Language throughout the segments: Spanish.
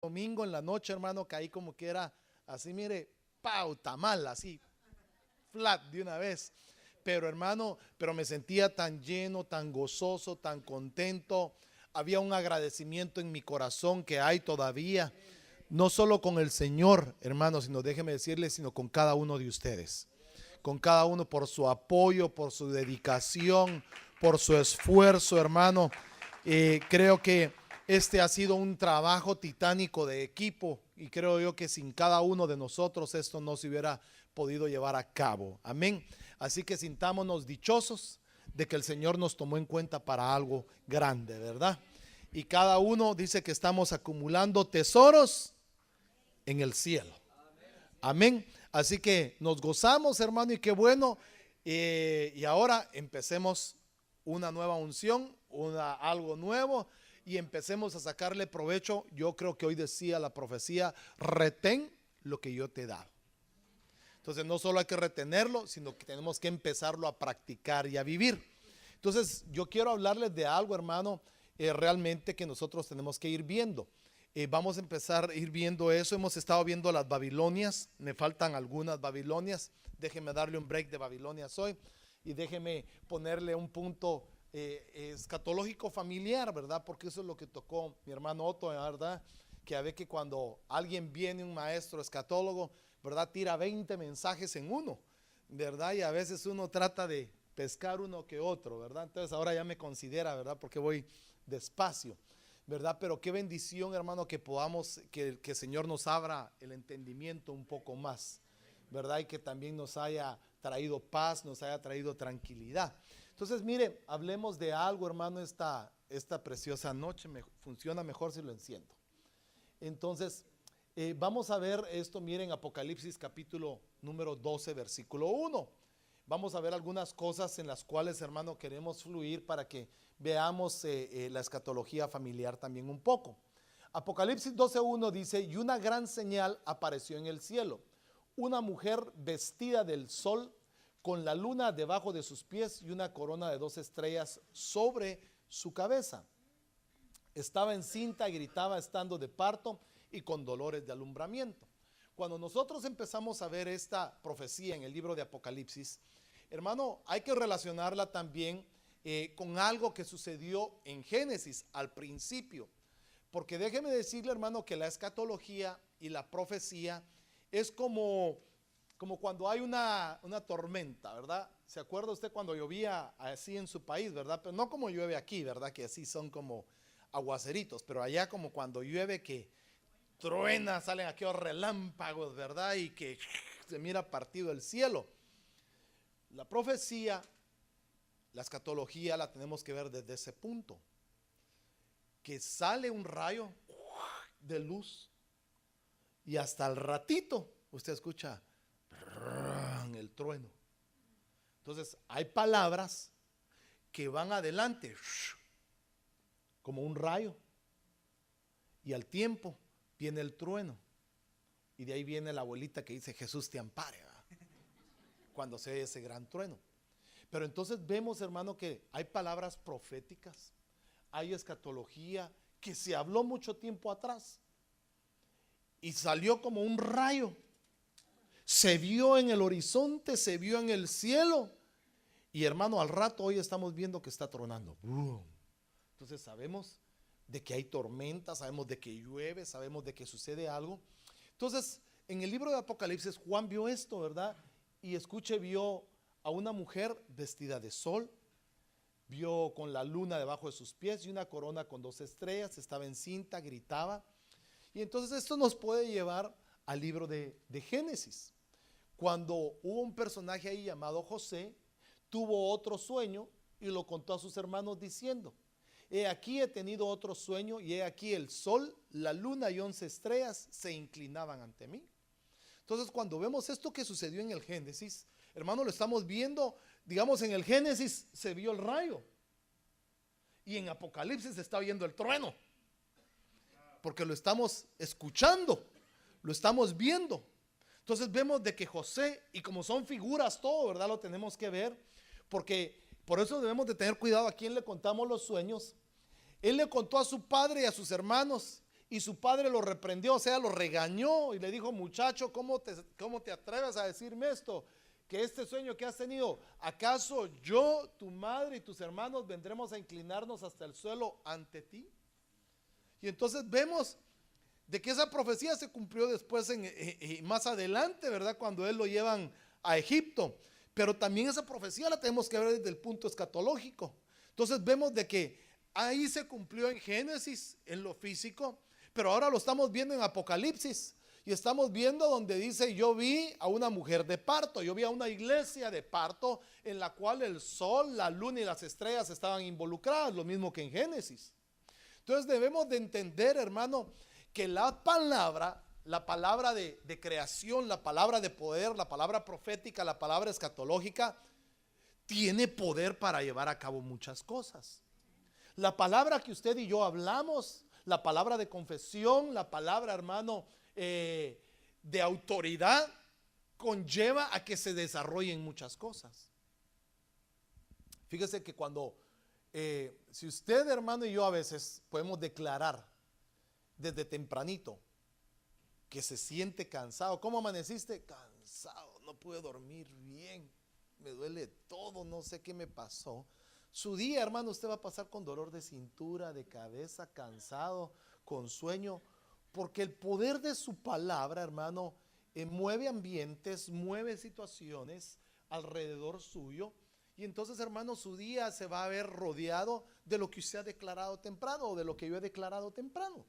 domingo en la noche, hermano, caí como que era así, mire, pauta mal, así, flat de una vez. Pero hermano, pero me sentía tan lleno, tan gozoso, tan contento. Había un agradecimiento en mi corazón que hay todavía, no solo con el Señor, hermano, sino déjeme decirle, sino con cada uno de ustedes. Con cada uno por su apoyo, por su dedicación, por su esfuerzo, hermano. Creo que este ha sido un trabajo titánico de equipo y creo yo que sin cada uno de nosotros esto no se hubiera podido llevar a cabo. Amén. Así que sintámonos dichosos de que el Señor nos tomó en cuenta para algo grande, ¿verdad? Y cada uno dice que estamos acumulando tesoros en el cielo. Amén. Así que nos gozamos, hermano, y qué bueno. Y ahora empecemos una nueva unción, algo nuevo, y empecemos a sacarle provecho. Yo creo que hoy decía la profecía: retén lo que yo te he dado. Entonces no solo hay que retenerlo, sino que tenemos que empezarlo a practicar y a vivir. Entonces yo quiero hablarles de algo, hermano, realmente que nosotros tenemos que ir viendo. Vamos a empezar a ir viendo eso. Hemos estado viendo las Babilonias. Me faltan algunas Babilonias. Déjenme darle un break de Babilonias hoy y déjenme ponerle un punto escatológico familiar, ¿verdad? Porque eso es lo que tocó mi hermano Otto, ¿verdad? Que a ver que cuando alguien viene, un maestro escatólogo, ¿verdad? Tira 20 mensajes en uno, ¿verdad? Y a veces uno trata de pescar uno que otro, ¿verdad? Entonces ahora ya me considera, ¿verdad? Porque voy despacio, ¿verdad? Pero qué bendición, hermano, que podamos, que el Señor nos abra el entendimiento un poco más, ¿verdad? Y que también nos haya traído paz, nos haya traído tranquilidad. Entonces, mire, hablemos de algo, hermano, esta preciosa noche. Funciona mejor si lo enciendo. Entonces, vamos a ver esto, miren, Apocalipsis capítulo número 12, versículo 1. Vamos a ver algunas cosas en las cuales, hermano, queremos fluir para que veamos la escatología familiar también un poco. Apocalipsis 12:1 dice: y una gran señal apareció en el cielo, una mujer vestida del sol, con la luna debajo de sus pies y una corona de 2 estrellas sobre su cabeza. Estaba encinta y gritaba estando de parto y con dolores de alumbramiento. Cuando nosotros empezamos a ver esta profecía en el libro de Apocalipsis, hermano, hay que relacionarla también con algo que sucedió en Génesis al principio. Porque déjeme decirle, hermano, que la escatología y la profecía es como cuando hay una tormenta, ¿verdad? ¿Se acuerda usted cuando llovía así en su país, verdad? Pero no como llueve aquí, ¿verdad? Que así son como aguaceritos, pero allá como cuando llueve que truena, salen aquellos relámpagos, ¿verdad? Y que se mira partido el cielo. La profecía, la escatología la tenemos que ver desde ese punto, que sale un rayo de luz y hasta el ratito usted escucha el trueno. Entonces hay palabras que van adelante como un rayo y al tiempo viene el trueno y de ahí viene la abuelita que dice: Jesús te ampare, ¿verdad? Cuando se ve ese gran trueno. Pero entonces vemos, hermano, que hay palabras proféticas, hay escatología que se habló mucho tiempo atrás y salió como un rayo, se vio en el horizonte, se vio en el cielo y, hermano, al rato hoy estamos viendo que está tronando. Entonces sabemos de que hay tormenta, sabemos de que llueve, sabemos de que sucede algo. Entonces en el libro de Apocalipsis Juan vio esto, ¿verdad? Y escuche, vio a una mujer vestida de sol, vio con la luna debajo de sus pies y una corona con 2 estrellas, estaba encinta, gritaba. Y entonces esto nos puede llevar al libro de Génesis, cuando hubo un personaje ahí llamado José, tuvo otro sueño y lo contó a sus hermanos diciendo: he aquí he tenido otro sueño y he aquí el sol, la luna y 11 estrellas se inclinaban ante mí. Entonces cuando vemos esto que sucedió en el Génesis, hermano, lo estamos viendo, digamos, en el Génesis se vio el rayo y en Apocalipsis se está viendo el trueno, porque lo estamos escuchando, lo estamos viendo. Entonces vemos de que José, y como son figuras todo, ¿verdad? Lo tenemos que ver, porque por eso debemos de tener cuidado a quién le contamos los sueños. Él le contó a su padre y a sus hermanos, Y su padre lo reprendió, o sea, lo regañó y le dijo: muchacho, ¿cómo te atreves a decirme esto? Que este sueño que has tenido, ¿acaso yo, tu madre y tus hermanos vendremos a inclinarnos hasta el suelo ante ti? Y entonces vemos de que esa profecía se cumplió después más adelante, ¿verdad? Cuando él lo llevan a Egipto. Pero también esa profecía la tenemos que ver desde el punto escatológico. Entonces vemos de que ahí se cumplió en Génesis, en lo físico, pero ahora lo estamos viendo en Apocalipsis. Y estamos viendo donde dice: yo vi a una mujer de parto, yo vi a una iglesia de parto en la cual el sol, la luna y las estrellas estaban involucradas, lo mismo que en Génesis. Entonces debemos de entender, hermano, que la palabra de creación, la palabra de poder, la palabra profética, la palabra escatológica, tiene poder para llevar a cabo muchas cosas. La palabra que usted y yo hablamos, la palabra de confesión, la palabra, hermano, de autoridad, conlleva a que se desarrollen muchas cosas. Fíjese que cuando, si usted, hermano, y yo a veces podemos declarar desde tempranito que se siente cansado. ¿Cómo amaneciste? Cansado, no pude dormir bien, me duele todo, no sé qué me pasó. Su día, hermano, usted va a pasar con dolor de cintura, de cabeza, cansado, con sueño, porque el poder de su palabra, hermano, mueve ambientes, mueve situaciones alrededor suyo. Y entonces, hermano, su día se va a ver rodeado de lo que usted ha declarado temprano, o de lo que yo he declarado temprano.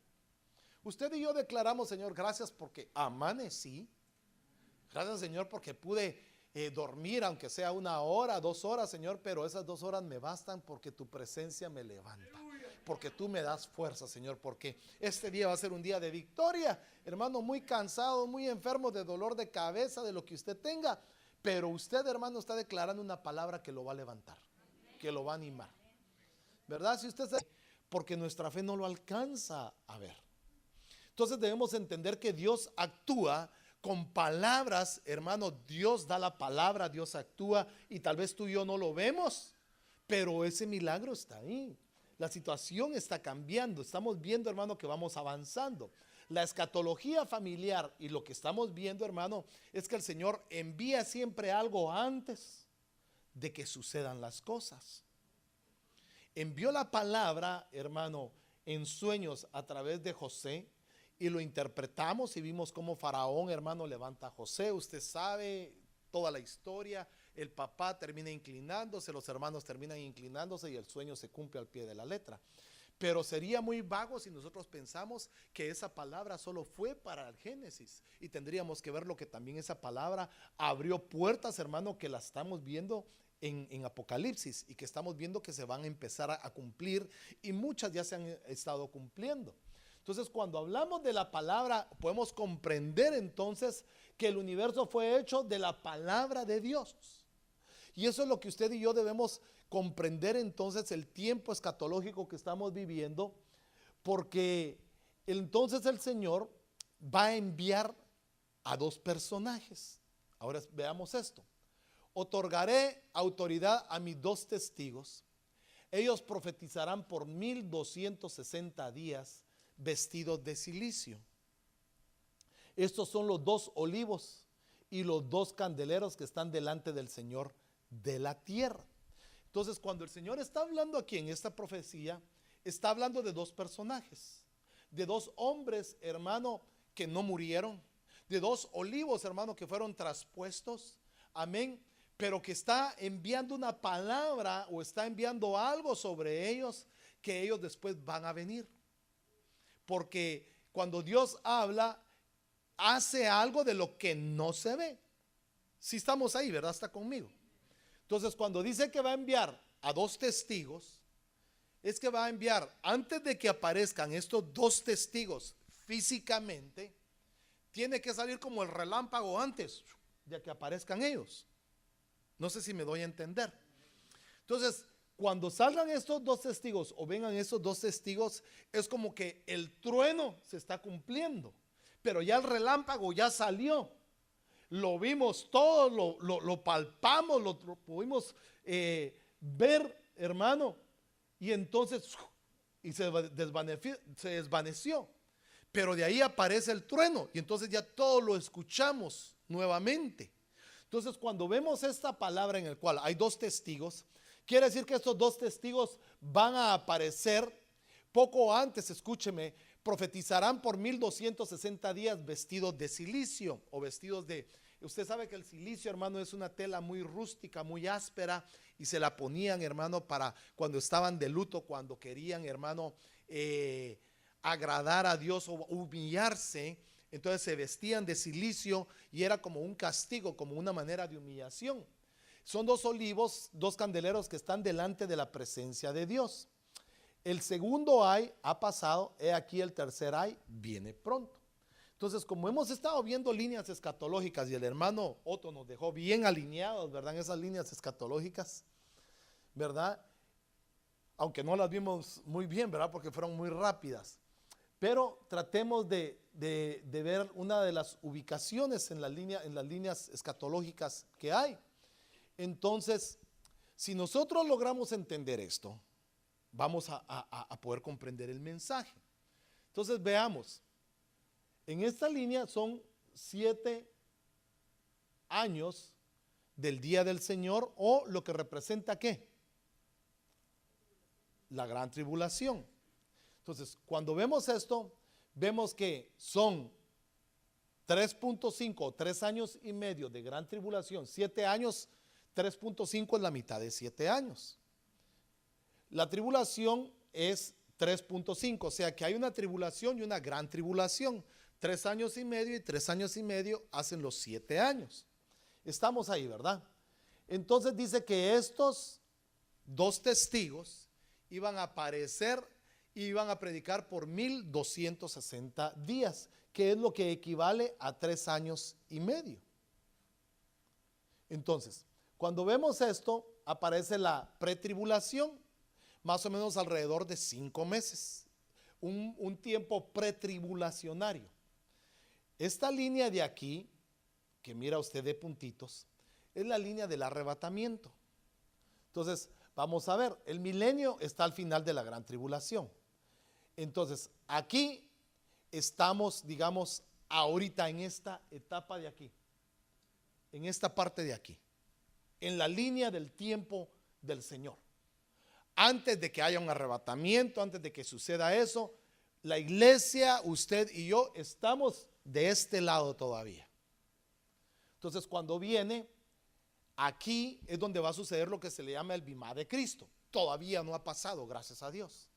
Usted y yo declaramos: Señor, gracias porque amanecí. Gracias, Señor, porque pude dormir, aunque sea 1 hora, 2 horas, Señor, pero esas 2 horas me bastan porque tu presencia me levanta, porque tú me das fuerza, Señor, porque este día va a ser un día de victoria. Hermano, muy cansado, muy enfermo, de dolor de cabeza, de lo que usted tenga, pero usted, hermano, está declarando una palabra que lo va a levantar, que lo va a animar, ¿verdad? Si usted sabe, porque nuestra fe no lo alcanza a ver. Entonces debemos entender que Dios actúa con palabras, hermano. Dios da la palabra, Dios actúa, y tal vez tú y yo no lo vemos, pero ese milagro está ahí. La situación está cambiando, estamos viendo, hermano, que vamos avanzando. La escatología familiar y lo que estamos viendo, hermano, es que el Señor envía siempre algo antes de que sucedan las cosas. Envió la palabra, hermano, en sueños a través de José, y lo interpretamos y vimos cómo Faraón, hermano, levanta a José. Usted sabe toda la historia. El papá termina inclinándose, los hermanos terminan inclinándose y el sueño se cumple al pie de la letra. Pero sería muy vago si nosotros pensamos que esa palabra solo fue para el Génesis, y tendríamos que ver lo que también esa palabra abrió puertas, hermano, que las estamos viendo en Apocalipsis, y que estamos viendo que se van a empezar a cumplir, y muchas ya se han estado cumpliendo. Entonces, cuando hablamos de la palabra, podemos comprender entonces que el universo fue hecho de la palabra de Dios. Y eso es lo que usted y yo debemos comprender entonces, el tiempo escatológico que estamos viviendo, porque entonces el Señor va a enviar a 2 personajes. Ahora veamos esto. Otorgaré autoridad a mis 2 testigos. Ellos profetizarán por 1260 días vestidos de silicio. Estos son los 2 olivos y los 2 candeleros que están delante del Señor de la tierra. Entonces, cuando el Señor está hablando aquí en esta profecía, está hablando de 2 personajes, de 2 hombres, hermano, que no murieron, de 2 olivos, hermano, que fueron traspuestos, amén, pero que está enviando una palabra, o está enviando algo sobre ellos, que ellos después van a venir. Porque cuando Dios habla, hace algo de lo que no se ve. Si estamos ahí, ¿verdad? Está conmigo. Entonces, cuando dice que va a enviar a 2 testigos, es que va a enviar, antes de que aparezcan estos 2 testigos físicamente, tiene que salir como el relámpago antes de que aparezcan ellos. No sé si me doy a entender. Entonces, cuando salgan estos 2 testigos, o vengan estos 2 testigos, es como que el trueno se está cumpliendo, pero ya el relámpago ya salió. Lo vimos todo, lo palpamos, lo pudimos ver, hermano, y entonces y se desvaneció. Pero de ahí aparece el trueno y entonces ya todo lo escuchamos nuevamente. Entonces cuando vemos esta palabra en el cual hay dos testigos, quiere decir que estos dos testigos van a aparecer poco antes, escúcheme, profetizarán por 1260 días vestidos de silicio o vestidos de... Usted sabe que el silicio, hermano, es una tela muy rústica, muy áspera, y se la ponían, hermano, para cuando estaban de luto, cuando querían, hermano, agradar a Dios o humillarse. Entonces se vestían de silicio y era como un castigo, como una manera de humillación. Son dos olivos, dos candeleros que están delante de la presencia de Dios. El segundo ay ha pasado, he aquí el tercer ay viene pronto. Entonces, como hemos estado viendo líneas escatológicas y el hermano Otto nos dejó bien alineados, ¿verdad? En esas líneas escatológicas, ¿verdad? Aunque no las vimos muy bien, ¿verdad? Porque fueron muy rápidas. Pero tratemos de ver una de las ubicaciones en las líneas escatológicas que hay. Entonces, si nosotros logramos entender esto, vamos a poder comprender el mensaje. Entonces veamos, en esta línea son 7 años del día del Señor, o lo que representa ¿qué? La gran tribulación. Entonces, cuando vemos esto, vemos que son 3.5 o 3 años y medio de gran tribulación. 7 años, 3.5 es la mitad de 7 años. La tribulación es 3.5, o sea que hay una tribulación y una gran tribulación. 3 años y medio y 3 años y medio hacen los 7 años. Estamos ahí, ¿verdad? Entonces dice que estos dos testigos iban a aparecer y iban a predicar por 1260 días, que es lo que equivale a 3 años y medio. Entonces, cuando vemos esto, aparece la pretribulación, más o menos alrededor de 5 meses, un tiempo pretribulacionario. Esta línea de aquí, que mira usted de puntitos, es la línea del arrebatamiento. Entonces, vamos a ver, el milenio está al final de la gran tribulación. Entonces, aquí estamos, digamos, ahorita en esta etapa de aquí, en esta parte de aquí, en la línea del tiempo del Señor. Antes de que haya un arrebatamiento, antes de que suceda eso, la iglesia, usted y yo, estamos de este lado todavía. Entonces, cuando viene, aquí es donde va a suceder lo que se le llama el bimá de Cristo. Todavía no ha pasado, gracias a Dios.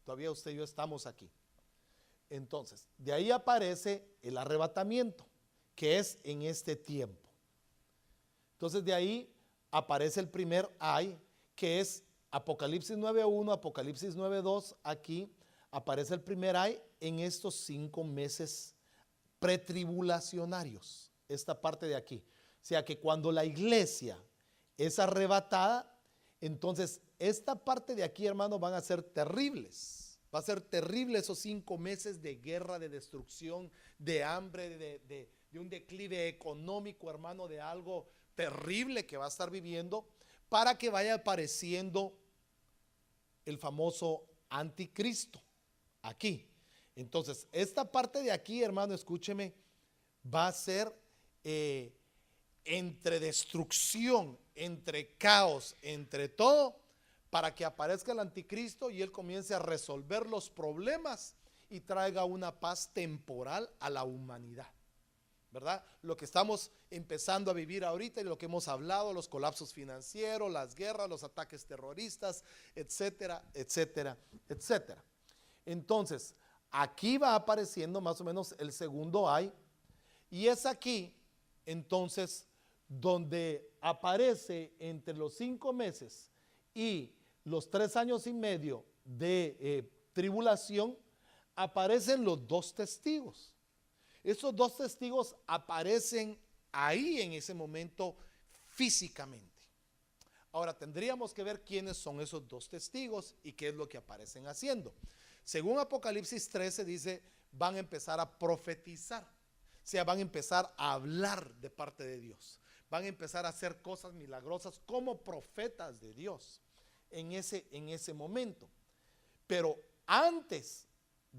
Todavía usted y yo estamos aquí. Entonces, de ahí aparece el arrebatamiento, que es en este tiempo. Entonces, de ahí aparece el primer ay, que es Apocalipsis 9.1, Apocalipsis 9.2. Aquí aparece el primer ay en estos 5 meses pretribulacionarios, esta parte de aquí. O sea que cuando la iglesia es arrebatada, entonces esta parte de aquí, hermano, van a ser terribles. Va a ser terrible esos 5 meses de guerra, de destrucción, de hambre, de un declive económico, hermano, de algo terrible que va a estar viviendo, para que vaya apareciendo el famoso anticristo aquí. Entonces, esta parte de aquí, hermano, escúcheme, va a ser entre destrucción, entre caos, entre todo, para que aparezca el anticristo y él comience a resolver los problemas y traiga una paz temporal a la humanidad, ¿verdad? Lo que estamos empezando a vivir ahorita y lo que hemos hablado, los colapsos financieros, las guerras, los ataques terroristas, etcétera, etcétera, etcétera. Entonces, aquí va apareciendo más o menos el segundo ay, y es aquí, entonces, donde aparece entre los 5 meses y los 3 años y medio de tribulación, aparecen los dos testigos. Esos dos testigos aparecen ahí en ese momento físicamente. Ahora tendríamos que ver quiénes son esos dos testigos y qué es lo que aparecen haciendo. Según Apocalipsis 13 dice, van a empezar a profetizar, o sea, van a empezar a hablar de parte de Dios, van a empezar a hacer cosas milagrosas como profetas de Dios en ese momento. Pero antes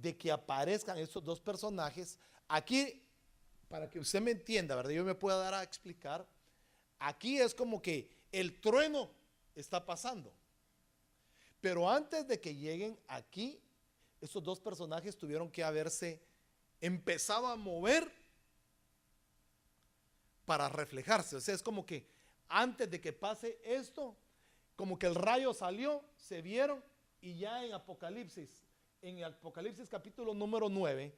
de que aparezcan estos dos personajes, aquí, para que usted me entienda, ¿verdad? Yo me pueda dar a explicar, aquí es como que el trueno está pasando. Pero antes de que lleguen aquí, esos dos personajes tuvieron que haberse empezado a mover para reflejarse. O sea, es como que antes de que pase esto, como que el rayo salió, se vieron, y ya en Apocalipsis capítulo número 9,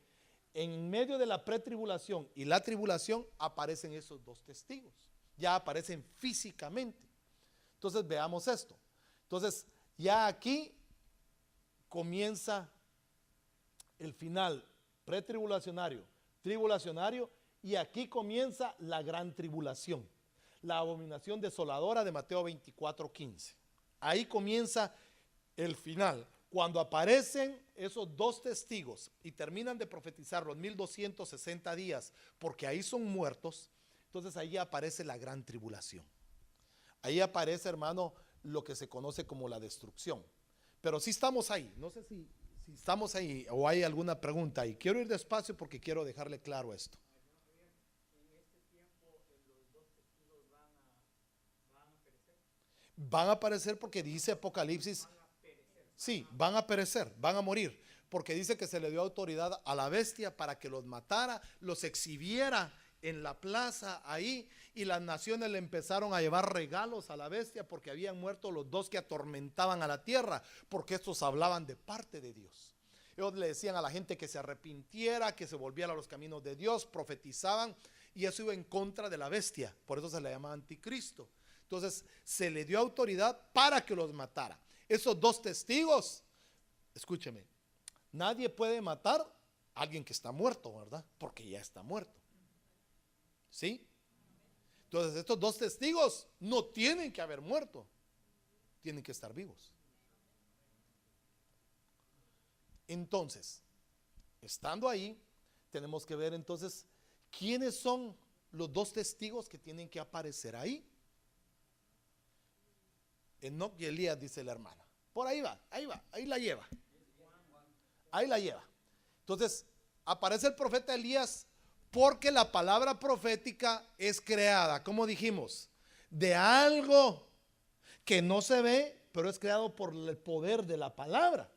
en medio de la pretribulación y la tribulación, aparecen esos dos testigos. Ya aparecen físicamente. Entonces veamos esto. Entonces ya aquí comienza el final pretribulacionario, tribulacionario, y aquí comienza la gran tribulación, la abominación desoladora de Mateo 24:15. Ahí comienza el final, cuando aparecen esos dos testigos y terminan de profetizar los 1260 días, porque ahí son muertos. Entonces ahí aparece la gran tribulación. Ahí aparece, hermano, lo que se conoce como la destrucción. Pero sí estamos ahí. No sé si estamos ahí o hay alguna pregunta ahí. Quiero ir despacio porque quiero dejarle claro esto. Van a perecer porque dice Apocalipsis. Sí, van a perecer, van a morir, porque dice que se le dio autoridad a la bestia para que los matara, los exhibiera en la plaza ahí, y las naciones le empezaron a llevar regalos a la bestia porque habían muerto los dos que atormentaban a la tierra, porque estos hablaban de parte de Dios. Ellos le decían a la gente que se arrepintiera, que se volviera a los caminos de Dios, profetizaban, y eso iba en contra de la bestia, por eso se le llama anticristo. Entonces se le dio autoridad para que los matara. Esos dos testigos, escúcheme, nadie puede matar a alguien que está muerto, ¿verdad? Porque ya está muerto. ¿Sí? Entonces estos dos testigos no tienen que haber muerto, tienen que estar vivos. Entonces, estando ahí, tenemos que ver entonces quiénes son los dos testigos que tienen que aparecer ahí. Enoc y Elías, dice la hermana. Por ahí va, ahí la lleva. Ahí la lleva. Entonces, aparece el profeta Elías porque la palabra profética es creada, como dijimos, de algo que no se ve, pero es creado por el poder de la palabra.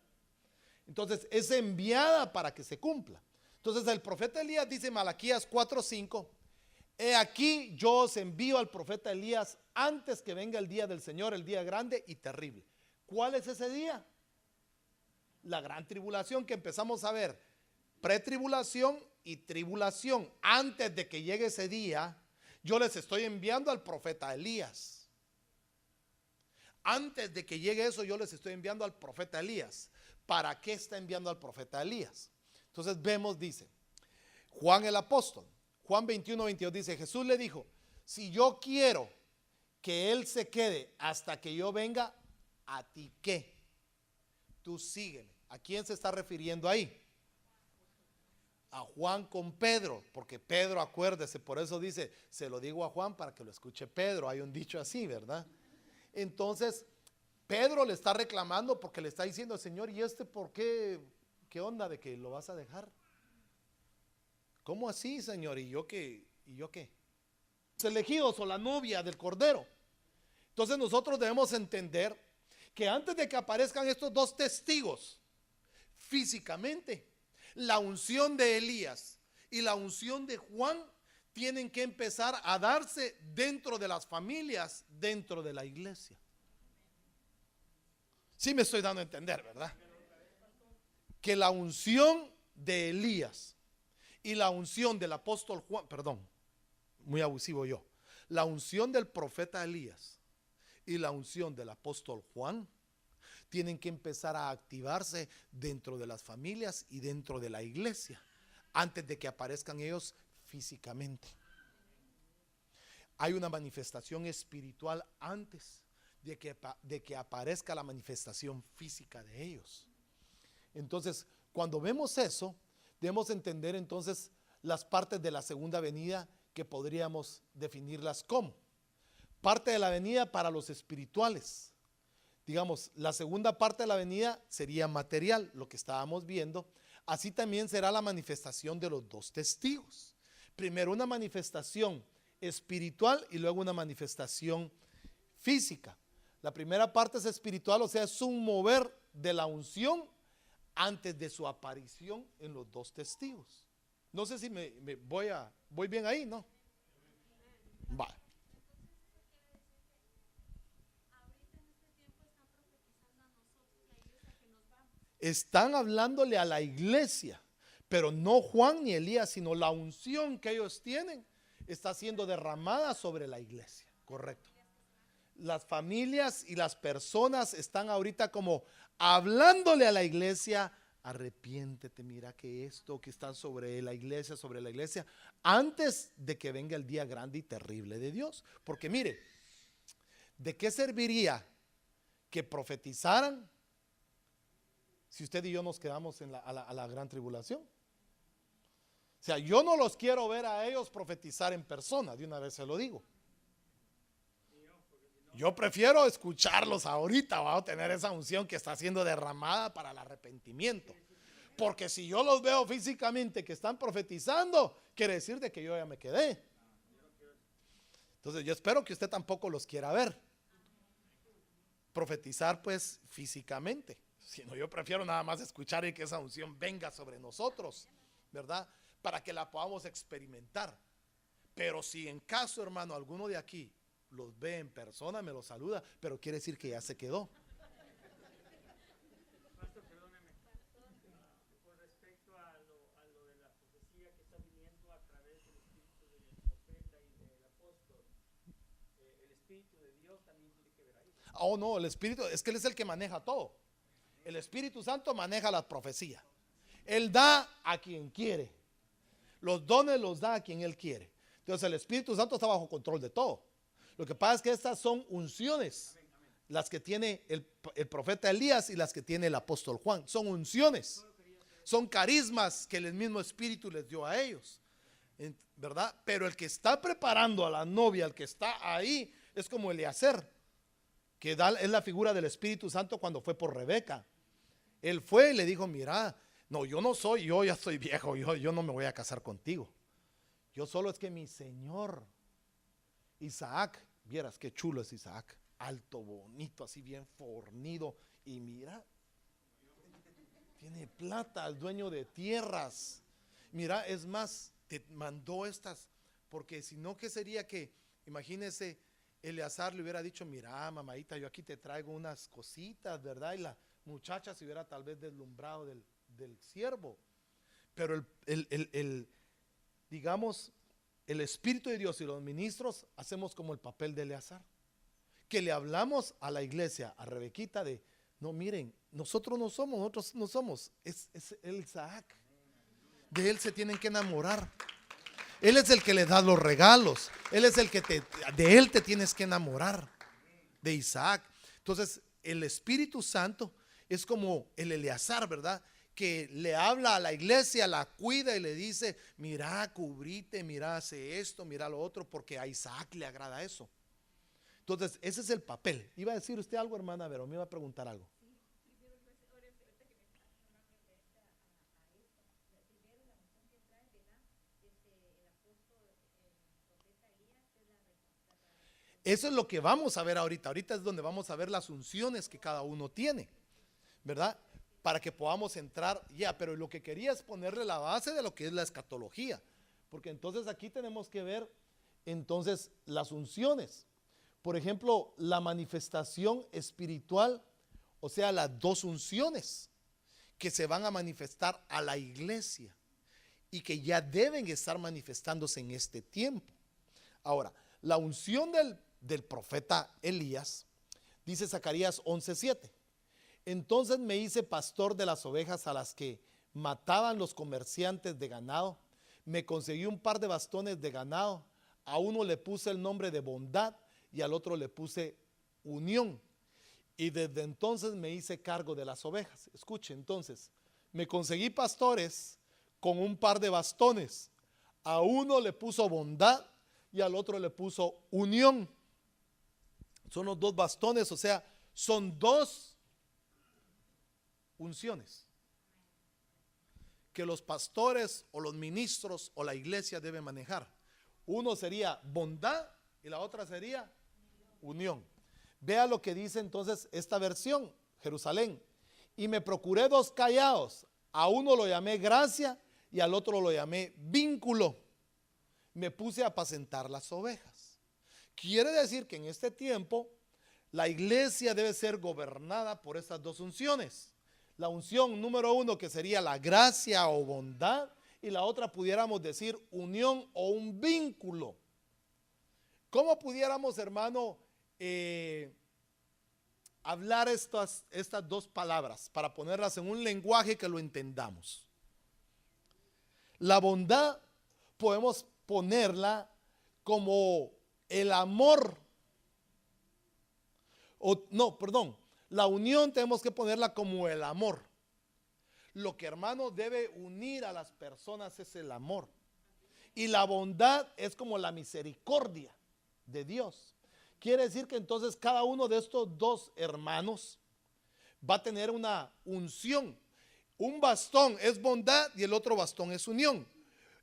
Entonces, es enviada para que se cumpla. Entonces, el profeta Elías dice en Malaquías 4:5: he aquí yo os envío al profeta Elías antes que venga el día del Señor, el día grande y terrible. ¿Cuál es ese día? La gran tribulación que empezamos a ver, pretribulación y tribulación. Antes de que llegue ese día, yo les estoy enviando al profeta Elías. Antes de que llegue eso, yo les estoy enviando al profeta Elías. ¿Para qué está enviando al profeta Elías? Entonces vemos, dice Juan el apóstol, Juan 21:22 dice: Jesús le dijo, si yo quiero que él se quede hasta que yo venga, ¿a ti qué? Tú sígueme. ¿A quién se está refiriendo ahí? A Juan con Pedro, porque Pedro, acuérdese, por eso dice, se lo digo a Juan para que lo escuche Pedro. Hay un dicho así, ¿verdad? Entonces, Pedro le está reclamando porque le está diciendo: Señor, ¿y por qué? ¿Qué onda de que lo vas a dejar? ¿Cómo así, Señor? ¿Y yo qué? ¿Y yo qué? Los elegidos o la novia del Cordero. Entonces nosotros debemos entender que antes de que aparezcan estos dos testigos físicamente, la unción de Elías y la unción de Juan tienen que empezar a darse dentro de las familias, dentro de la iglesia. Sí me estoy dando a entender, ¿verdad? Que la unción de Elías y la unción del apóstol Juan, perdón, muy abusivo yo, la unción del profeta Elías y la unción del apóstol Juan tienen que empezar a activarse dentro de las familias y dentro de la iglesia antes de que aparezcan ellos físicamente. Hay una manifestación espiritual antes de que aparezca la manifestación física de ellos. Entonces, cuando vemos eso, debemos entender entonces las partes de la segunda venida, que podríamos definirlas como parte de la venida para los espirituales. Digamos, la segunda parte de la venida sería material, lo que estábamos viendo, así también será la manifestación de los dos testigos. Primero una manifestación espiritual y luego una manifestación física. La primera parte es espiritual, o sea, es un mover de la unción antes de su aparición en los dos testigos. No sé si voy bien ahí, ¿no? Va. Están hablándole a la iglesia, pero no Juan ni Elías, sino la unción que ellos tienen está siendo derramada sobre la iglesia, correcto. Las familias y las personas están ahorita como hablándole a la iglesia: arrepiéntete, mira que esto que está sobre la iglesia, antes de que venga el día grande y terrible de Dios. Porque mire, ¿de qué serviría que profetizaran si usted y yo nos quedamos a la gran tribulación? O sea, yo no los quiero ver a ellos profetizar en persona, de una vez se lo digo. Yo prefiero escucharlos ahorita, vamos a tener esa unción que está siendo derramada para el arrepentimiento. Porque si yo los veo físicamente que están profetizando, quiere decir de que yo ya me quedé. Entonces yo espero que usted tampoco los quiera ver profetizar pues físicamente. Sino yo prefiero nada más escuchar y que esa unción venga sobre nosotros, ¿verdad? Para que la podamos experimentar. Pero si en caso, hermano, alguno de aquí los ve en persona, me los saluda, pero quiere decir que ya se quedó. Pastor, perdóneme. Con respecto a lo de la profecía que está viniendo a través del espíritu del profeta y del apóstol, el espíritu de Dios también tiene que ver ahí. Oh, no, el espíritu, es que él es el que maneja todo. El Espíritu Santo maneja la profecía. Él da a quien quiere. Los dones los da a quien él quiere. Entonces el Espíritu Santo está bajo control de todo. Lo que pasa es que estas son unciones, las que tiene el profeta Elías y las que tiene el apóstol Juan. Son unciones, son carismas que el mismo Espíritu les dio a ellos, ¿verdad? Pero el que está preparando a la novia, el que está ahí, es como Eliezer, que es la figura del Espíritu Santo cuando fue por Rebeca. Él fue y le dijo: mira, no, yo no soy, yo ya soy viejo, yo no me voy a casar contigo. Yo solo es que mi señor Isaac, vieras qué chulo es Isaac, alto, bonito, así bien fornido, y mira, tiene plata, el dueño de tierras. Mira, es más, te mandó estas, porque si no, ¿qué sería que, imagínese, Eleazar le hubiera dicho: mira, mamadita, yo aquí te traigo unas cositas, ¿verdad? Y la muchacha se hubiera tal vez deslumbrado del siervo. Pero digamos, el Espíritu de Dios y los ministros hacemos como el papel de Eleazar, que le hablamos a la iglesia, a Rebequita, de: no, miren, nosotros no somos, es el Isaac. De él se tienen que enamorar. Él es el que le da los regalos. Él es el que de él te tienes que enamorar, de Isaac. Entonces el Espíritu Santo es como el Eleazar, ¿verdad? Que le habla a la iglesia, la cuida y le dice: mira, cubrite, mira, hace esto, mira lo otro, porque a Isaac le agrada eso. Entonces ese es el papel. ¿Iba a decir usted algo, hermana Vero? Me iba a preguntar algo. Eso es lo que vamos a ver ahorita. Ahorita es donde vamos a ver las unciones que cada uno tiene, ¿verdad? Para que podamos entrar ya. Pero lo que quería es ponerle la base de lo que es la escatología. Porque entonces aquí tenemos que ver entonces las unciones. Por ejemplo, la manifestación espiritual, o sea, las dos unciones que se van a manifestar a la iglesia y que ya deben estar manifestándose en este tiempo. Ahora, la unción del profeta Elías, dice Zacarías 11:7: entonces me hice pastor de las ovejas a las que mataban los comerciantes de ganado. Me conseguí un par de bastones de ganado. A uno le puse el nombre de bondad y al otro le puse unión. Y desde entonces me hice cargo de las ovejas. Escuche, entonces, me conseguí pastores con un par de bastones. A uno le puso bondad y al otro le puso unión. Son los dos bastones, o sea, son dos unciones. que los pastores o los ministros o la iglesia deben manejar. Uno sería bondad y la otra sería unión. Vea lo que dice entonces esta versión, Jerusalén. Y me procuré 2 callados, a uno lo llamé gracia y al otro lo llamé vínculo. Me puse a apacentar las ovejas. Quiere decir que en este tiempo la iglesia debe ser gobernada por estas 2 unciones. La unción número 1, que sería la gracia o bondad, y la otra pudiéramos decir unión o un vínculo. ¿Cómo pudiéramos, hermano, hablar estas 2 palabras para ponerlas en un lenguaje que lo entendamos? La bondad podemos ponerla como el amor. La unión tenemos que ponerla como el amor. Lo que, hermano, debe unir a las personas es el amor. Y la bondad es como la misericordia de Dios. Quiere decir que entonces cada uno de estos 2 hermanos va a tener una unción. Un bastón es bondad y el otro bastón es unión.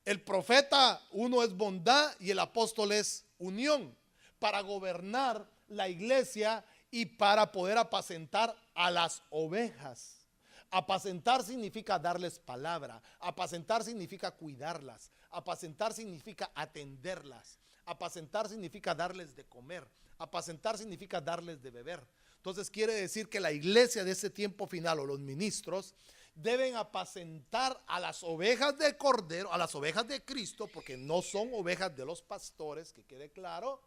El profeta, uno es bondad y el apóstol es unión, para gobernar la iglesia y para poder apacentar a las ovejas. Apacentar significa darles palabra, apacentar significa cuidarlas, apacentar significa atenderlas, apacentar significa darles de comer, apacentar significa darles de beber. Entonces quiere decir que la iglesia de este tiempo final, o los ministros, deben apacentar a las ovejas de Cordero, a las ovejas de Cristo, porque no son ovejas de los pastores, que quede claro.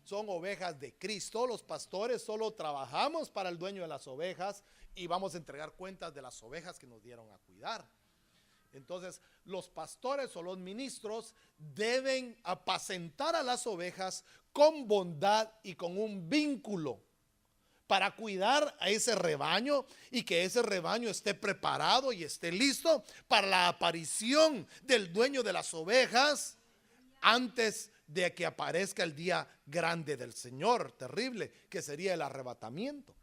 Son ovejas de Cristo. Los pastores solo trabajamos para el dueño de las ovejas y vamos a entregar cuentas de las ovejas que nos dieron a cuidar. Entonces, los pastores o los ministros deben apacentar a las ovejas con bondad y con un vínculo, para cuidar a ese rebaño y que ese rebaño esté preparado y esté listo para la aparición del dueño de las ovejas antes de que aparezca el día grande del Señor, terrible, que sería el arrebatamiento.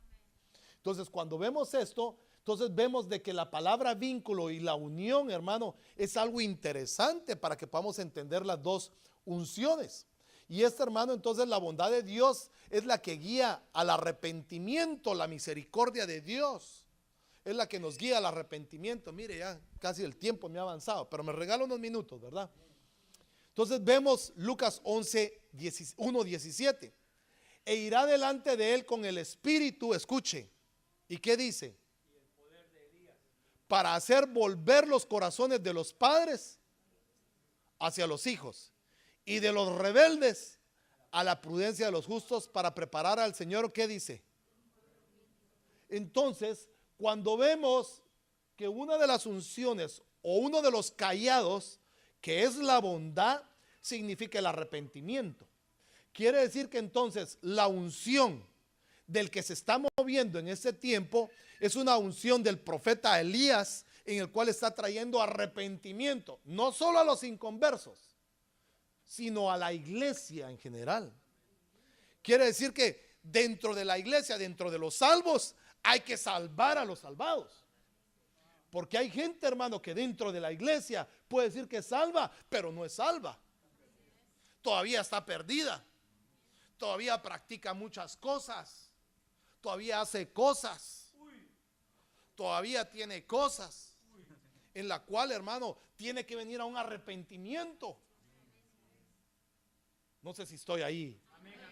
Entonces, cuando vemos esto, entonces vemos de que la palabra vínculo y la unión, hermano, es algo interesante para que podamos entender las 2 unciones. Y hermano, entonces la bondad de Dios es la que guía al arrepentimiento. La misericordia de Dios es la que nos guía al arrepentimiento. Mire, ya casi el tiempo me ha avanzado, pero me regala unos minutos, ¿verdad? Entonces vemos Lucas 1:17. E irá delante de él con el Espíritu, escuche. ¿Y qué dice? Y el poder de Elías. Para hacer volver los corazones de los padres hacia los hijos, y de los rebeldes a la prudencia de los justos, para preparar al Señor. ¿Qué dice? Entonces, cuando vemos que una de las unciones o uno de los callados, que es la bondad, significa el arrepentimiento. Quiere decir que entonces la unción del que se está moviendo en este tiempo es una unción del profeta Elías, en el cual está trayendo arrepentimiento, no solo a los inconversos, sino a la iglesia en general. Quiere decir que dentro de la iglesia, dentro de los salvos, hay que salvar a los salvados. Porque hay gente, hermano, que dentro de la iglesia puede decir que es salva, pero no es salva. Todavía está perdida. Todavía practica muchas cosas. Todavía hace cosas. Todavía tiene cosas en la cual, hermano, tiene que venir a un arrepentimiento. No sé si estoy ahí.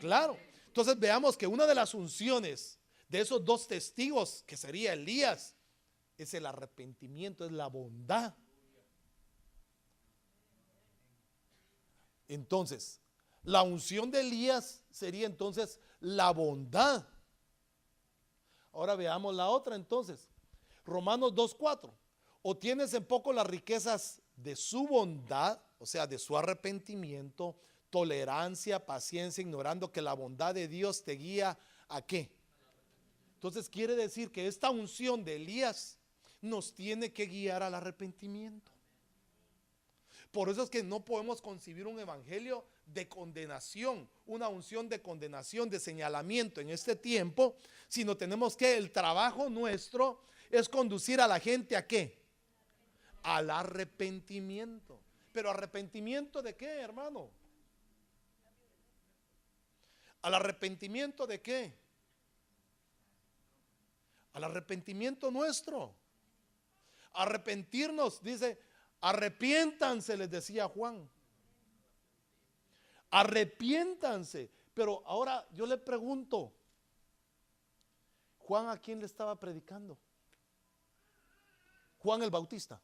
Claro. Entonces veamos que una de las unciones de esos 2 testigos, que sería Elías, es el arrepentimiento, es la bondad. Entonces, la unción de Elías sería entonces la bondad. Ahora veamos la otra entonces. Romanos 2:4. O tienes en poco las riquezas de su bondad, o sea, de su arrepentimiento, tolerancia, paciencia, ignorando que la bondad de Dios te guía ¿a qué? Entonces quiere decir que esta unción de Elías nos tiene que guiar al arrepentimiento. Por eso es que no podemos concebir un evangelio de condenación, una unción de condenación, de señalamiento en este tiempo, sino tenemos que, el trabajo nuestro es conducir a la gente ¿a qué? al arrepentimiento. Pero ¿arrepentimiento de qué, hermano? ¿Al arrepentimiento de qué? Al arrepentimiento nuestro. Arrepentirnos, dice, arrepiéntanse, les decía Juan. Arrepiéntanse. Pero ahora yo le pregunto, ¿Juan a quién le estaba predicando? Juan el Bautista.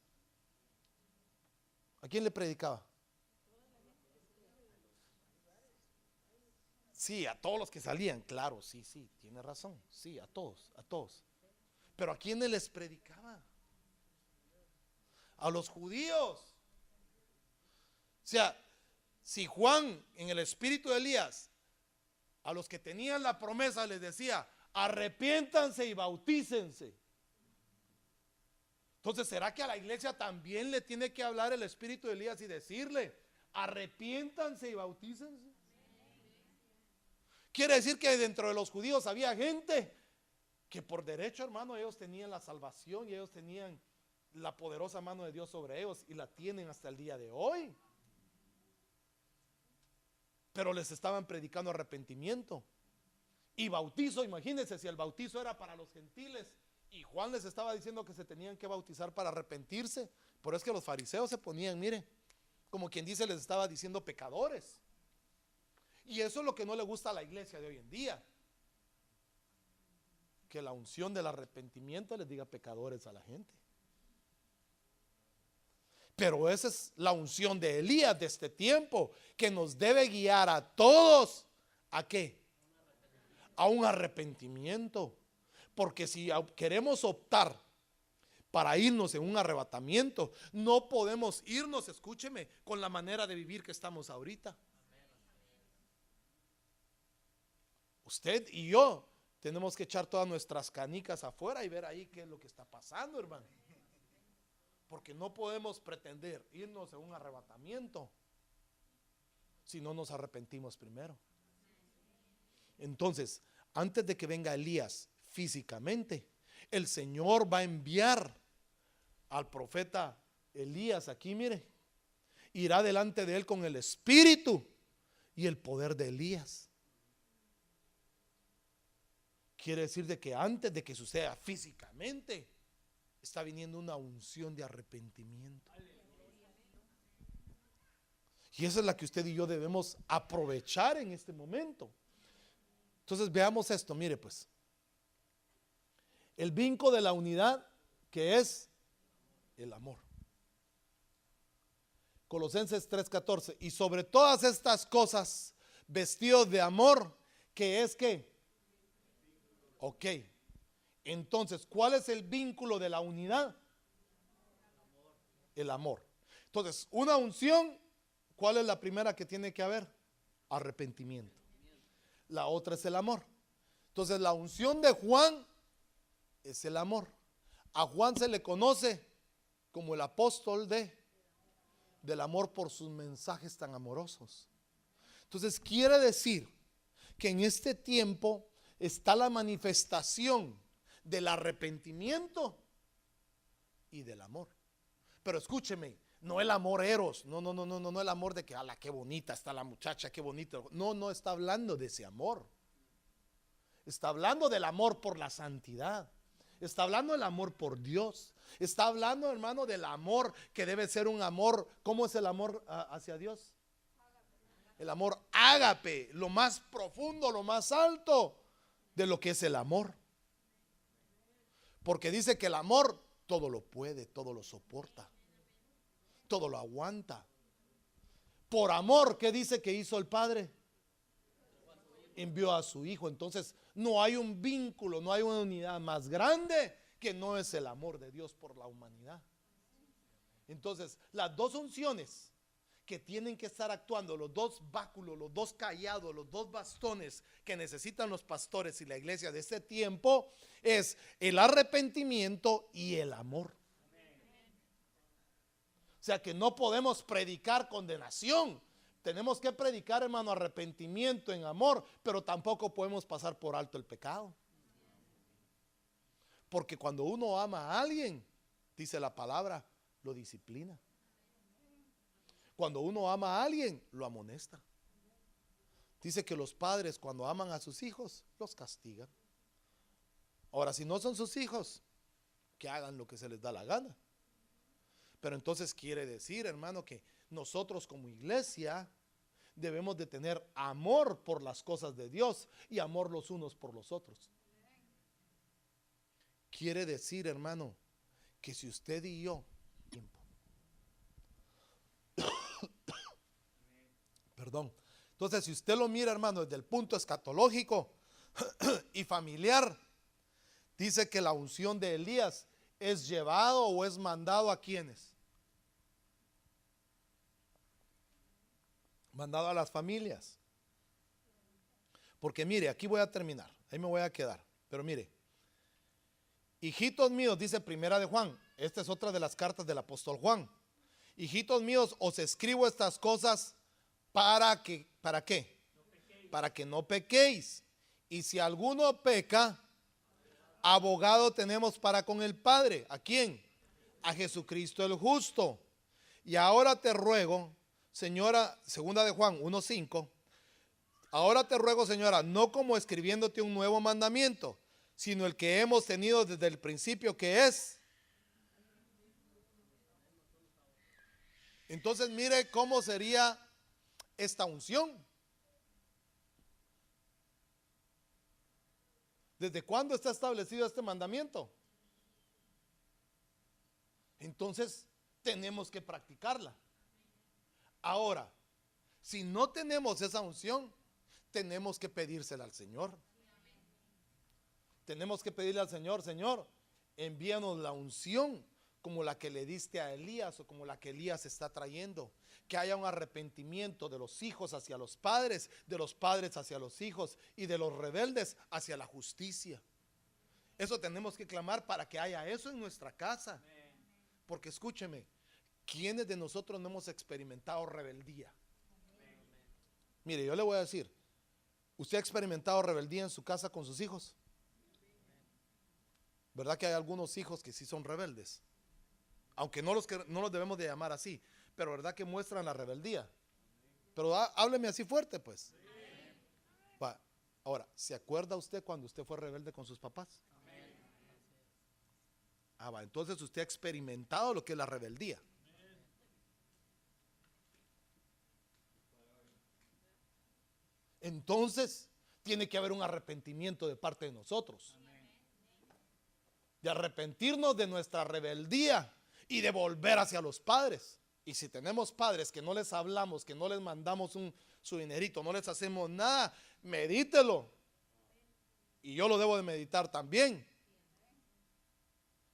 ¿A quién le predicaba? Sí, a todos los que salían, claro, sí, tiene razón, sí, a todos, a todos. Pero ¿a quiénes les predicaba? A los judíos. O sea, si Juan en el espíritu de Elías, a los que tenían la promesa les decía, arrepiéntanse y bautícense. Entonces, ¿será que a la iglesia también le tiene que hablar el espíritu de Elías y decirle, arrepiéntanse y bautícense? Quiere decir que dentro de los judíos había gente que por derecho, hermano, ellos tenían la salvación y ellos tenían la poderosa mano de Dios sobre ellos y la tienen hasta el día de hoy. Pero les estaban predicando arrepentimiento y bautizo. Imagínense si el bautizo era para los gentiles y Juan les estaba diciendo que se tenían que bautizar para arrepentirse. Por eso es que los fariseos se ponían, mire, como quien dice, les estaba diciendo pecadores. Y eso es lo que no le gusta a la iglesia de hoy en día, que la unción del arrepentimiento les diga pecadores a la gente. Pero esa es la unción de Elías de este tiempo, que nos debe guiar a todos. ¿A qué? A un arrepentimiento. Porque si queremos optar para irnos en un arrebatamiento, no podemos irnos, escúcheme, con la manera de vivir que estamos ahorita. Usted y yo tenemos que echar todas nuestras canicas afuera y ver ahí qué es lo que está pasando, hermano. Porque no podemos pretender irnos en un arrebatamiento si no nos arrepentimos primero. Entonces, antes de que venga Elías físicamente, el Señor va a enviar al profeta Elías aquí, mire, irá delante de él con el espíritu y el poder de Elías. Quiere decir de que antes de que suceda físicamente, está viniendo una unción de arrepentimiento. Y esa es la que usted y yo debemos aprovechar en este momento. Entonces veamos esto, mire pues. El vínculo de la unidad, que es el amor. Colosenses 3:14. Y sobre todas estas cosas, vestidos de amor, que es que ok, entonces, ¿cuál es el vínculo de la unidad? El amor. Entonces, una unción, ¿cuál es la primera que tiene que haber? Arrepentimiento. La otra es el amor. Entonces, la unción de Juan es el amor. A Juan se le conoce como el apóstol del amor por sus mensajes tan amorosos. Entonces, quiere decir que en este tiempo está la manifestación del arrepentimiento y del amor. Pero escúcheme, no el amor eros, no el amor de que, ala, qué bonita está la muchacha, qué bonito. No está hablando de ese amor. Está hablando del amor por la santidad. Está hablando del amor por Dios. Está hablando, hermano, del amor que debe ser un amor. ¿Cómo es el amor hacia Dios? El amor ágape, lo más profundo, lo más alto de lo que es el amor. Porque dice que el amor todo lo puede, todo lo soporta, todo lo aguanta. Por amor, ¿qué dice que hizo el Padre? Envió a su Hijo. Entonces no hay un vínculo, no hay una unidad más grande que no es el amor de Dios por la humanidad. Entonces las dos unciones que tienen que estar actuando, los dos báculos, los dos callados, los dos bastones que necesitan los pastores y la iglesia de este tiempo, es el arrepentimiento y el amor. O sea que no podemos predicar condenación. Tenemos que predicar, hermano, arrepentimiento en amor, pero tampoco podemos pasar por alto el pecado. Porque cuando uno ama a alguien, dice la palabra, lo disciplina. Cuando uno ama a alguien, lo amonesta. Dice que los padres cuando aman a sus hijos, los castigan. Ahora, si no son sus hijos, que hagan lo que se les da la gana. Pero entonces quiere decir, hermano, que nosotros como iglesia debemos de tener amor por las cosas de Dios y amor los unos por los otros. Quiere decir, hermano, que si usted y yo, perdón, entonces si usted lo mira, hermano, desde el punto escatológico y familiar, dice que la unción de Elías es llevado o es mandado a quienes. Mandado a las familias. Porque mire, aquí voy a terminar, ahí me voy a quedar. Pero mire, hijitos míos, dice Primera de Juan, esta es otra de las cartas del apóstol Juan. Hijitos míos, os escribo estas cosas ¿para qué? Para que no pequéis. Y si alguno peca, abogado tenemos para con el Padre. ¿A quién? A Jesucristo el justo. Y ahora te ruego, señora, segunda de Juan 1:5, ahora te ruego, señora, no como escribiéndote un nuevo mandamiento, sino el que hemos tenido desde el principio, que es. Entonces mire cómo sería esta unción. ¿Desde cuándo está establecido este mandamiento? Entonces tenemos que practicarla. Ahora, si no tenemos esa unción, tenemos que pedírsela al Señor. Tenemos que pedirle al Señor, Señor, envíanos la unción como la que le diste a Elías o como la que Elías está trayendo. Que haya un arrepentimiento de los hijos hacia los padres, de los padres hacia los hijos y de los rebeldes hacia la justicia. Eso tenemos que clamar para que haya eso en nuestra casa. Porque escúcheme, ¿quiénes de nosotros no hemos experimentado rebeldía? Mire, yo le voy a decir, ¿usted ha experimentado rebeldía en su casa con sus hijos? ¿Verdad que hay algunos hijos que sí son rebeldes? Aunque no los debemos de llamar así, pero verdad que muestran la rebeldía. Pero hábleme así fuerte, pues. Va. Ahora, ¿se acuerda usted cuando usted fue rebelde con sus papás? Va, entonces usted ha experimentado lo que es la rebeldía. Entonces tiene que haber un arrepentimiento de parte de nosotros. De arrepentirnos de nuestra rebeldía y de volver hacia los padres. Y si tenemos padres que no les hablamos, que no les mandamos su dinerito, no les hacemos nada, medítelo. Y yo lo debo de meditar también.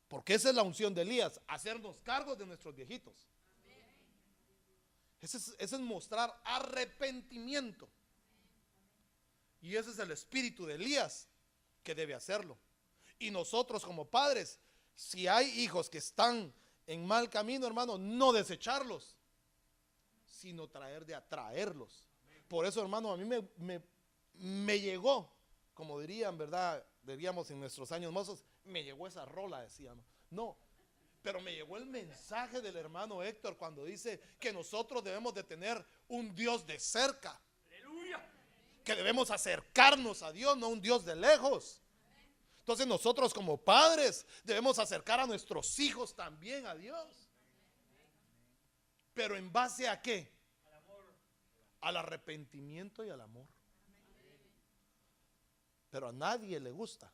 Porque esa es la unción de Elías, hacernos cargos de nuestros viejitos. Ese es mostrar arrepentimiento. Y ese es el espíritu de Elías que debe hacerlo. Y nosotros como padres, si hay hijos que están en mal camino, hermano, no desecharlos, sino traer de atraerlos. Por eso, hermano, a mí me llegó, como dirían, ¿verdad? Diríamos en nuestros años mozos, me llegó esa rola, decíamos. No, pero me llegó el mensaje del hermano Héctor cuando dice que nosotros debemos de tener un Dios de cerca. ¡Aleluya! Que debemos acercarnos a Dios, no un Dios de lejos. Entonces nosotros como padres debemos acercar a nuestros hijos también a Dios. Pero ¿en base a qué? Al amor. Al arrepentimiento y al amor. Pero a nadie le gusta,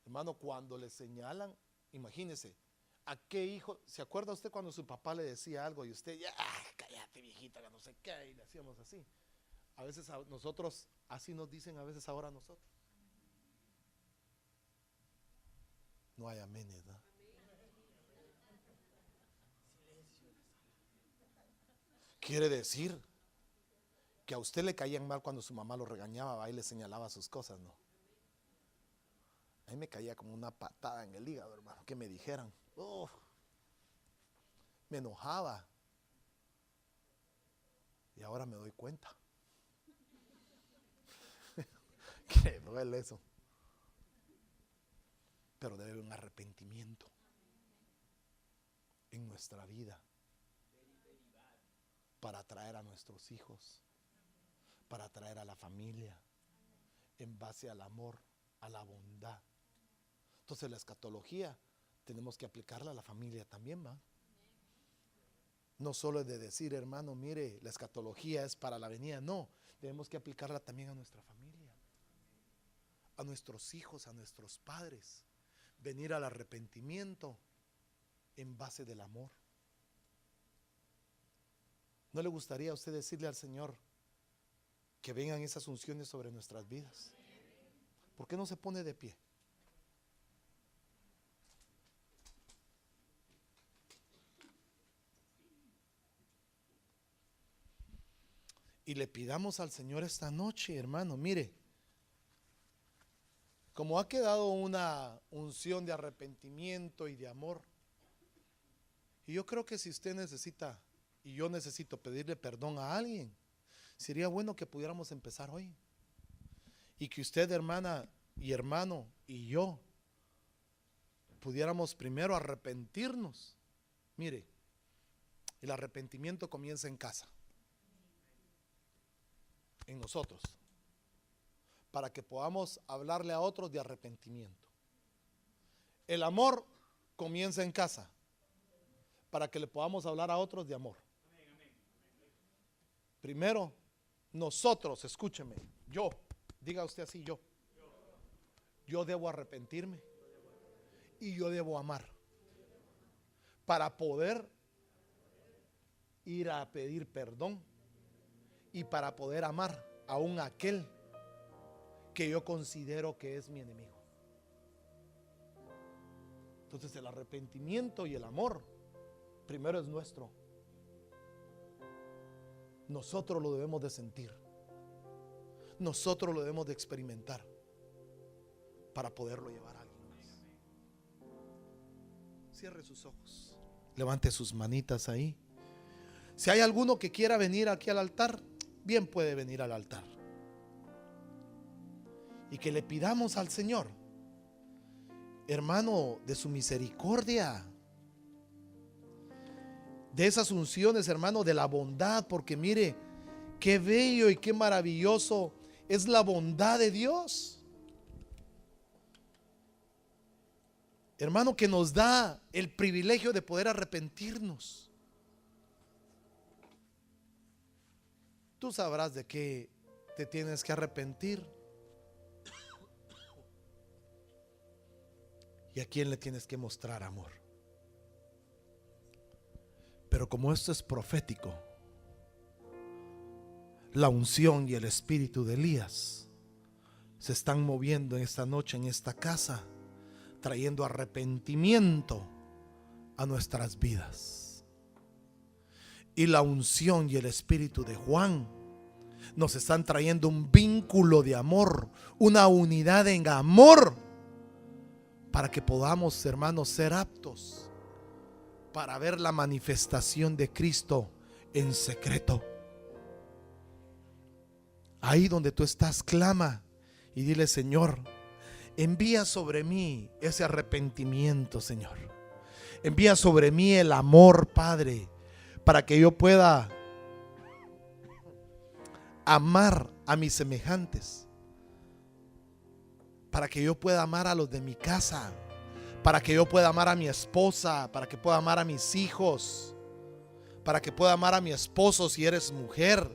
hermano, cuando le señalan. Imagínese, ¿a qué hijo? ¿Se acuerda usted cuando su papá le decía algo y usted ya, cállate viejita, no sé qué, y le hacíamos así? A veces a nosotros, así nos dicen a veces ahora a nosotros. No hay amén, ¿verdad? Quiere decir que a usted le caían mal cuando su mamá lo regañaba y le señalaba sus cosas, ¿no? A mí me caía como una patada en el hígado, hermano, que me dijeran. Me enojaba. Y ahora me doy cuenta que duele eso. Pero debe haber un arrepentimiento. en nuestra vida para atraer a nuestros hijos, para atraer a la familia, en base al amor, a la bondad. Entonces la escatología tenemos que aplicarla a la familia también, ¿va? No solo es de decir, hermano, mire, la escatología es para la venida. No, tenemos que aplicarla también a nuestra familia, a nuestros hijos, a nuestros padres. Venir al arrepentimiento en base del amor. ¿No le gustaría a usted decirle al Señor que vengan esas unciones sobre nuestras vidas? ¿Por qué no se pone de pie? Y le pidamos al Señor esta noche, hermano, mire, como ha quedado una unción de arrepentimiento y de amor, y yo creo que si usted necesita, y yo necesito pedirle perdón a alguien, sería bueno que pudiéramos empezar hoy. Y que usted, hermana y hermano, y yo, pudiéramos primero arrepentirnos. Mire, el arrepentimiento comienza en casa, en nosotros, para que podamos hablarle a otros de arrepentimiento. El amor comienza en casa, para que le podamos hablar a otros de amor. Primero, nosotros, escúcheme, yo, diga usted así, yo debo arrepentirme y yo debo amar para poder ir a pedir perdón y para poder amar aún a aquel que yo considero que es mi enemigo. Entonces el arrepentimiento y el amor primero es nuestro. Nosotros lo debemos de sentir, nosotros lo debemos de experimentar para poderlo llevar a alguien más. Cierre sus ojos, levante sus manitas ahí. Si hay alguno que quiera venir aquí al altar, bien puede venir al altar. Y que le pidamos al Señor, hermano, de su misericordia, de esas unciones, hermano, de la bondad, porque mire, qué bello y qué maravilloso es la bondad de Dios. Hermano, que nos da el privilegio de poder arrepentirnos. Tú sabrás de qué te tienes que arrepentir y a quién le tienes que mostrar amor. Pero como esto es profético, la unción y el espíritu de Elías se están moviendo en esta noche, en esta casa, trayendo arrepentimiento a nuestras vidas. Y la unción y el espíritu de Juan nos están trayendo un vínculo de amor, una unidad en amor, para que podamos, hermanos, ser aptos para ver la manifestación de Cristo en secreto. Ahí donde tú estás, clama y dile: Señor, envía sobre mí ese arrepentimiento, Señor. Envía sobre mí el amor, Padre, para que yo pueda amar a mis semejantes, para que yo pueda amar a los de mi casa, para que yo pueda amar a mi esposa, para que pueda amar a mis hijos, para que pueda amar a mi esposo si eres mujer,